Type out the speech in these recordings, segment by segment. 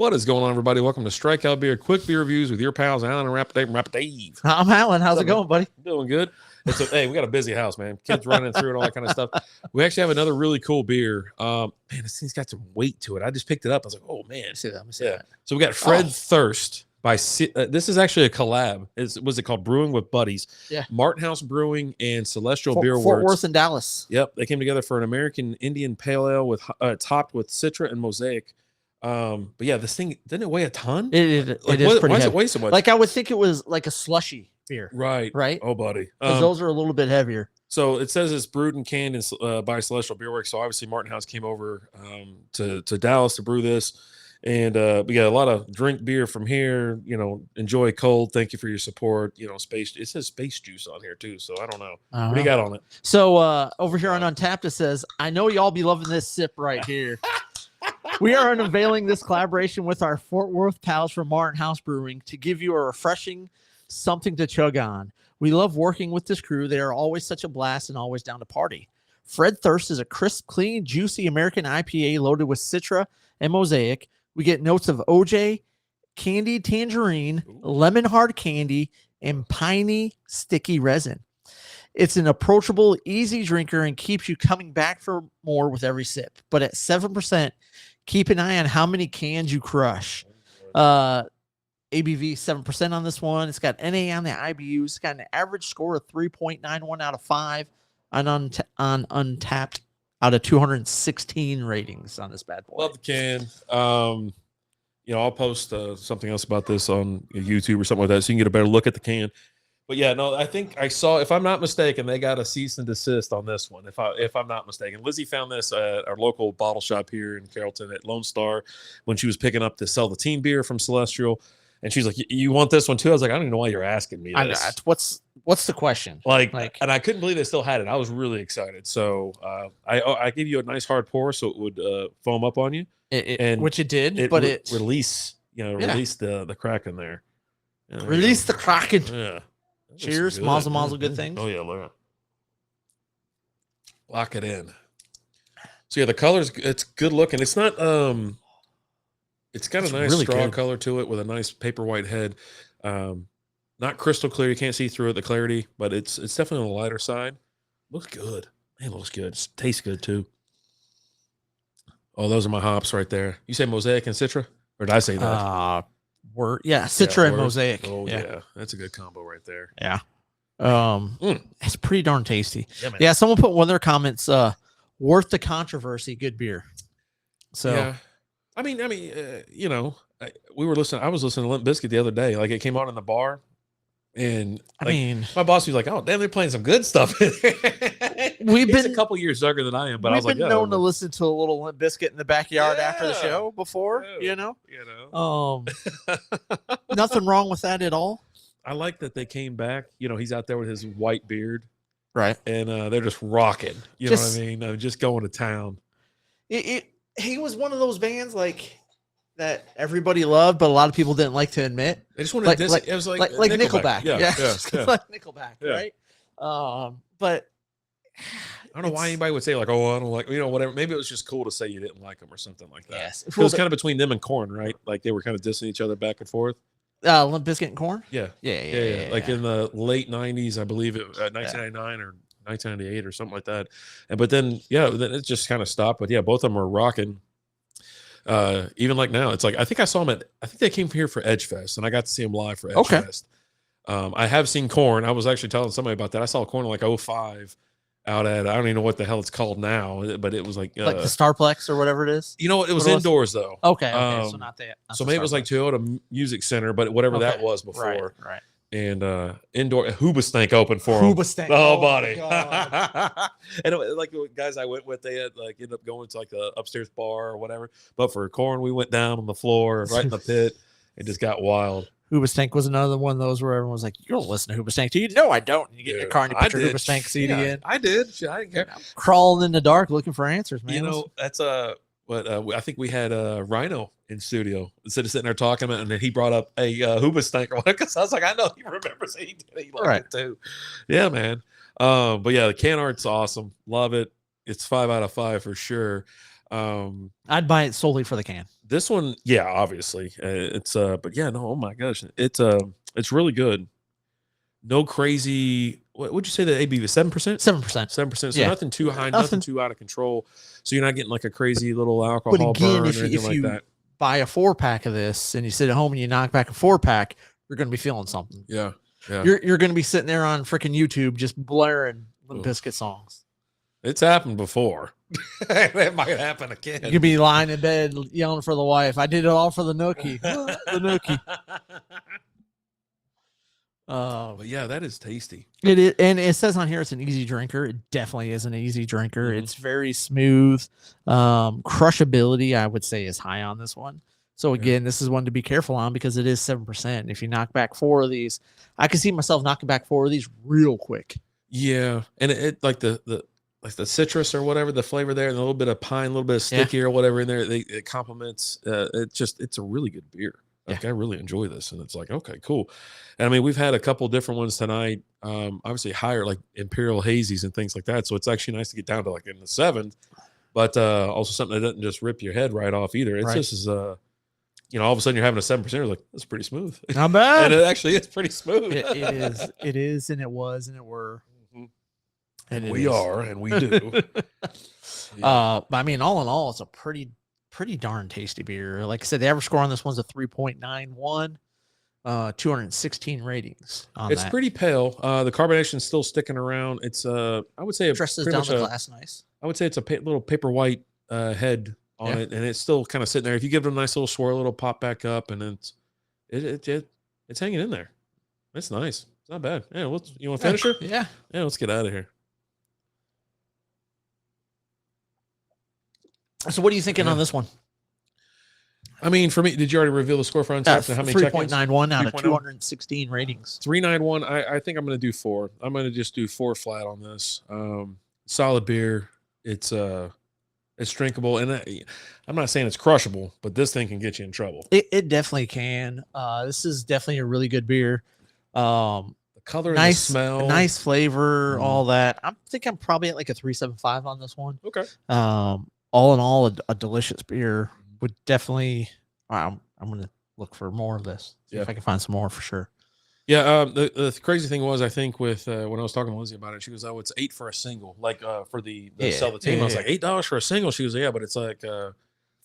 What is going on, everybody? Welcome to Strikeout Beer, quick beer reviews with your pals, Alan and Rapid Dave. I'm Alan. How's it going, buddy? Doing good. Hey, we got a busy house, man. Kids running through and all that kind of stuff. We actually have another really cool beer. Man, this thing's got some weight to it. I just picked it up. I was like, oh, man. See that? That. So we got Fred Thirst by, this is actually a collab. Was it called Brewing with Buddies? Yeah. Martin House Brewing and Celestial Beerworks. Fort Worth and Dallas. Yep. They came together for an American Indian Pale Ale with topped with Citra and Mosaic. But yeah, this thing didn't it weigh a ton? It is pretty why heavy. does it weigh so much? Like I would think it was like a slushy beer. Right. Oh, buddy. Because those are a little bit heavier. So it says it's brewed and canned by Celestial Beerworks. So obviously Martin House came over to Dallas to brew this. And we got a lot of drink beer from here. You know, enjoy cold. Thank you for your support. You know, it says space juice on here too. So I don't know. What do you got on it? So over here on Untappd, it says, I know y'all be loving this sip right here. We are unveiling this collaboration with our Fort Worth pals from Martin House Brewing to give you a refreshing something to chug on. We love working with this crew. They are always such a blast and always down to party. Fred Thirst is a crisp, clean, juicy American IPA loaded with Citra and Mosaic. We get notes of OJ, candied tangerine, lemon hard candy, and piney sticky resin. It's an approachable, easy drinker and keeps you coming back for more with every sip. But at 7%, keep an eye on how many cans you crush. ABV 7% on this one. It's got NA on the IBU. It's got an average score of 3.91 out of 5 on Untappd out of 216 ratings on this bad boy. Love the can. You know, I'll post something else about this on YouTube or something like that so you can get a better look at the can. But yeah, no, I think I saw, if I'm not mistaken, they got a cease and desist on this one. If I'm not mistaken, Lizzie found this at our local bottle shop here in Carrollton at Lone Star when she was picking up to sell the team beer from Celestial, and she's like, "You want this one too?" I was like, "I don't even know why you're asking me this." What's the question? Like, and I couldn't believe they still had it. I was really excited. So I gave you a nice hard pour so it would foam up on you, which it did, but it release the crack in there. Release the kraken. Yeah. Cheers, mazel mazel, good things. Oh yeah, look. Lock it in. So yeah, the color's it's good looking. It's not it's got a nice really straw color to it with a nice paper white head. Not crystal clear, you can't see through it, the clarity, but it's definitely on the lighter side. Looks good. Man, it looks good. It tastes good too. Oh, those are my hops right there. You say Mosaic and Citra? Or did I say that? Citra and Mosaic. Oh yeah, that's a good combo right there. Yeah, it's pretty darn tasty. Yeah, someone put one of their comments, worth the controversy, good beer. So yeah, I mean, you know, I was listening to Limp Bizkit the other day. Like it came on in the bar, and my boss was like, "Oh, damn, they're playing some good stuff." He's a couple years younger than I am, but I was like, known to listen to a little Limp Bizkit in the backyard after the show before, you know. Nothing wrong with that at all. I like that they came back. You know, he's out there with his white beard, right? And they're just rocking. You know what I mean? Just going to town. He was one of those bands like that everybody loved, but a lot of people didn't like to admit. They just wanted to it was like Nickelback. Yeah. Like Nickelback, right? But I don't know why anybody would say like, "Oh, I don't like," you know, whatever. Maybe it was just cool to say you didn't like them or something like that. Yes, it was kind of between them and Korn, right? Like they were kind of dissing each other back and forth. Limp Bizkit and Korn. Yeah. Like in the late '90s, I believe it, 1999 or 1998 or something like that. But then then it just kind of stopped. But yeah, both of them are rocking. Even like now, it's like I think I saw them I think they came here for Edge Fest, and I got to see them live for Edge Fest. I have seen Korn. I was actually telling somebody about that. I saw Korn in like 2005 out at, I don't even know what the hell it's called now, but it was like the Starplex or whatever it is. You know, it was indoors though. Okay, so not that. So maybe it was like Toyota Music Center, but whatever that was before. Right. And indoor Hoobastank opened for them. Oh, buddy. And like the guys I went with, they had like ended up going to like the upstairs bar or whatever. But for Korn, we went down on the floor, right in the pit. It just got wild. Hoobastank was another one of those where everyone was like, "You don't listen to Hoobastank, do you?" No, I don't. And you get in your car and you put your Hoobastank CD in. I did. Shit, I didn't care. I'm crawling in the dark looking for answers, man. You know, that's but I think we had Rhino in studio instead of sitting there talking, and then he brought up a Hoobastank or whatever. Because I was like, I know he remembers it. He did. He liked it too. Yeah, man. But yeah, the can art's awesome. Love it. It's 5 out of 5 for sure. I'd buy it solely for the can. This one, yeah, obviously, it's but yeah, no, oh my gosh, it's really good. No crazy. What would you say the ABV? 7%? 7%. 7%. So Yeah. nothing too high, nothing too out of control. So you're not getting like a crazy little alcohol But again, burn or if anything like you that. buy a 4-pack of this and you sit at home and you knock back a 4-pack, you're going to be feeling something. Yeah. Yeah. You're going to be sitting there on freaking YouTube just blaring Limp Ooh. Bizkit songs. It's happened before. It might happen again. You could be lying in bed yelling for the wife. I did it all for the nookie. The nookie. But yeah, that is tasty. It is, and it says on here it's an easy drinker. It definitely is an easy drinker. It's very smooth. Crushability, I would say, is high on this one. So again, this is one to be careful on because it is 7%. If you knock back 4 of these, I can see myself knocking back 4 of these real quick. Yeah, and it like the citrus or whatever, the flavor there, and a little bit of pine, a little bit of sticky or whatever in there. It complements. It's a really good beer. Like I really enjoy this, and it's like, okay, cool. And I mean, we've had a couple different ones tonight. Obviously higher, like imperial hazies and things like that. So it's actually nice to get down to like in the 7th, but also something that doesn't just rip your head right off either. It's just all of a sudden you're having a 7%. You're like, that's pretty smooth. Not bad. And it actually is pretty smooth. It is. It is, and it was, and it were. And we are, and we do. But I mean, all in all, it's a pretty darn tasty beer. Like I said, the average score on this one's a 3.91, 216 ratings. It's pretty pale. The carbonation's still sticking around. It's I would say dresses down the glass nice. I would say it's a little paper white head on it, and it's still kind of sitting there. If you give it a nice little swirl, it'll pop back up, and it's hanging in there. It's nice. It's not bad. Yeah, you want to finish her? Yeah. Let's get out of here. So what are you thinking on this one? I mean, for me, did you already reveal the score for Untappd? How many 3.91 out of 216 ratings. 391. I think I'm going to do 4. I'm going to just do 4 flat on this. Solid beer. It's drinkable, and I'm not saying it's crushable, but this thing can get you in trouble. It definitely can. This is definitely a really good beer. The color, nice, and the smell, nice flavor, all that. I think I'm probably at like a 3.75 on this one. Okay. All in all, a delicious beer. Would definitely. I'm going to look for more of this. See if I can find some more for sure. Yeah. The crazy thing was, I think with when I was talking to Lindsay about it, she goes, "Oh, it's $8 for a single." Like for the sell the team, I was like, $8 for a single. She was, yeah, but it's like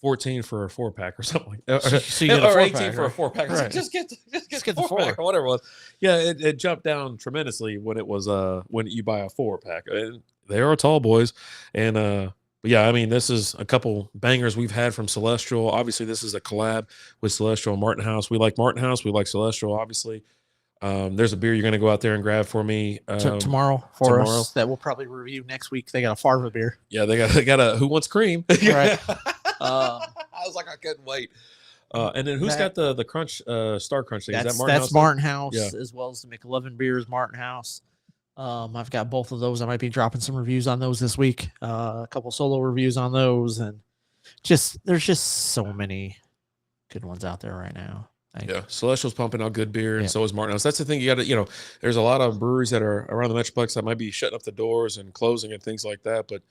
14 for a 4-pack or something like that. So you get a 18 for a 4-pack. Right. Like, just get the 4-pack or whatever it was. Yeah, it jumped down tremendously when it was when you buy a 4-pack. And they are tall boys, and but yeah, I mean, this is a couple bangers we've had from Celestial. Obviously, this is a collab with Celestial and Martin House. We like Martin House. We like Celestial, obviously. There's a beer you're going to go out there and grab for me tomorrow us that we'll probably review next week. They got a Farva beer. Yeah, they got a Who Wants Cream? Right. I was like, I couldn't wait. And then who's got the Crunch Star Crunch thing? Is that Martin House? That's Martin House, as well as the McLovin beers, Martin House. I've got both of those. I might be dropping some reviews on those this week. A couple solo reviews on those, and there's just so many good ones out there right now. Yeah, Celestial's pumping out good beer, and so is Martin House. That's the thing. You got to, there's a lot of breweries that are around the Metroplex that might be shutting up the doors and closing and things like that. But,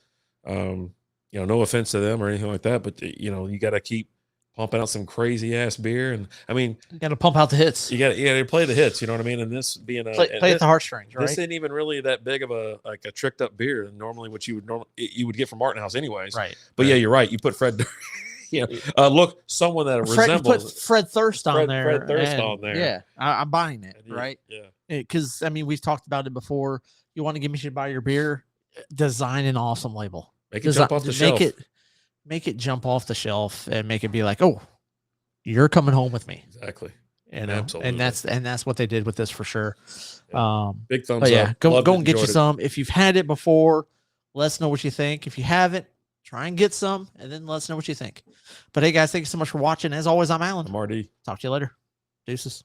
no offense to them or anything like that, but you got to keep pumping out some crazy ass beer. And I mean, you got to pump out the hits. You got to play the hits. You know what I mean? And this being play at the heartstrings, right? This isn't even really that big of a tricked up beer. Normally, what you would get from Martin House, anyways. Right. But yeah, you're right. You put Fred. Look, someone that resembles put Fred Thirst on there. Fred Thirst on there. Yeah, I'm buying it. Right. Yeah. Because I mean, we've talked about it before. You want to get me to buy your beer? Design an awesome label. Make it jump off the shelf. Make it jump off the shelf and make it be like, oh, you're coming home with me. Exactly. Absolutely. And that's what they did with this for sure. Big thumbs up. Go and get you some. If you've had it before, let us know what you think. If you haven't, try and get some and then let us know what you think. But hey guys, thank you so much for watching. As always, I'm Alan. I'm RD. Talk to you later. Deuces.